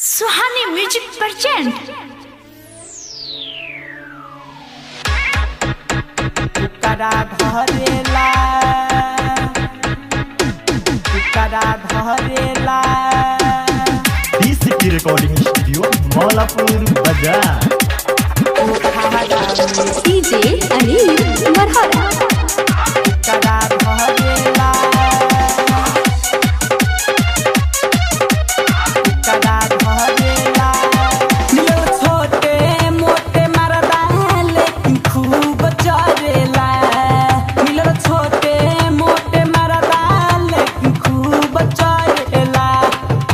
सुहानी music present करा धरेला DCP recording studio Maulapur बाजार। डीजे अनिल मरहरा करा धरेला मिलो छोटे मोटे मरदा लेकिन खूब चरेला। मिलो छोटे मोटे मरदा लेकिन खूब चरेला।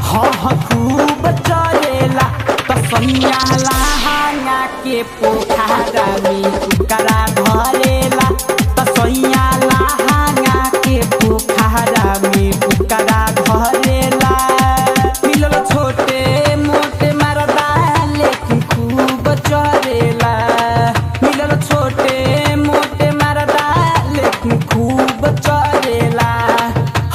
हाँ खूब चरेला तो सैया लहंगा के पोखरा में करा धरेला। तो सैया लहंगा के पोखरा में करा धरेला। मिलो छोटे मोटे मरदा लेकिन खूब चरेला। मिलो छोटे मोटे मरदा लेकिन खूब चरेला।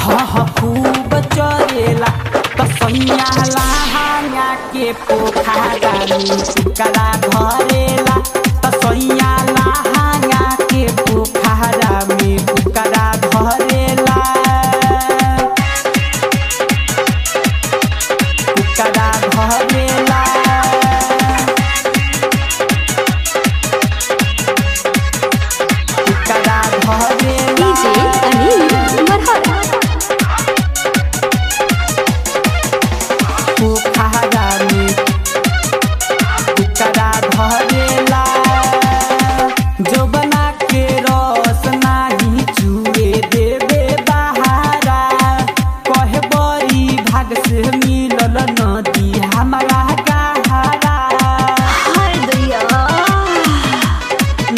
हाँ खूब चरेला तो सैया लहंगा के पोखरा में करा धरेला। तो सैया लहंगा के पोखरा में करा धरेला। करा धरेला करा धरेला। डीजे अनिल मरहरा पोखरा में करा धरेला। जो बना के रस नाही चुए देवे बहारा। कहे बड़ी भाग से मिलल नदी हमारा गहरा। हर दैया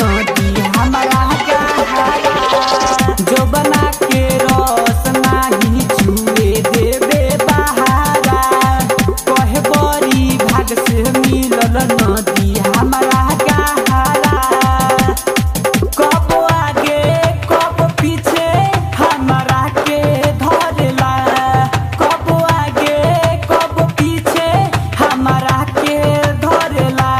नदी हमारा गहरा। जो बना के रस नाही चुए देवे बहारा। कहे बड़ी भाग से मिलल नदी हमारा गहरा। कब आगे कब पीछे हमारा के धरेला। कब आगे कब पीछे हमारा के धरेला।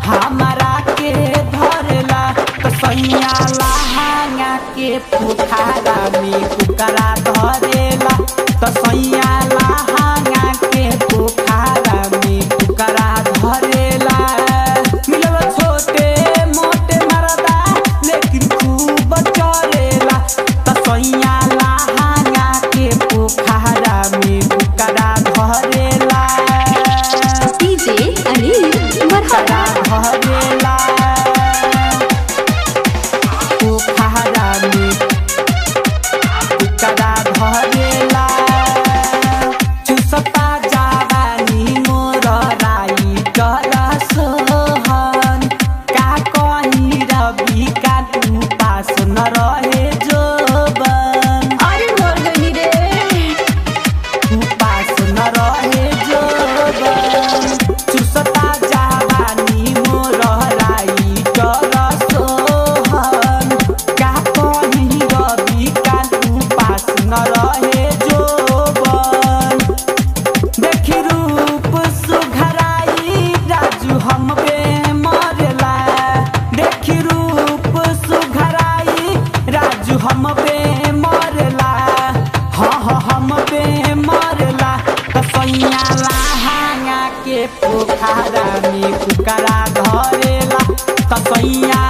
हमारा के धरेला तो सैया लहंगा के पोखरा में करा धरेला। तो सैया लहंगा के पोखरा में करा धरेला। मिलल छोटे मोटे मरदा लेकिन खूब चरेला। तो सैया लहंगा के पोखरा में करा धरेला। डीजे अनिल करा मरहरा धरेला पोखरा में करा धरेला। चुसता जवानी मोर राई कर सोहन। का कहीं रवि का तू पास न रहे जोबन। अरे मोर गनी रे तू पास न रहे जोबन। चुसता जवानी मोर राई कर सोहन। का कहीं रवि का तू पास न रहे जोबन। देखी रूप सुघराई राजू हम पे मरला। देखी रूप सुघराई राजू हम पे मरला। हाँ हम पे मरला तो सैया लहंगा के पोखरा में करा धरेला। तो सैया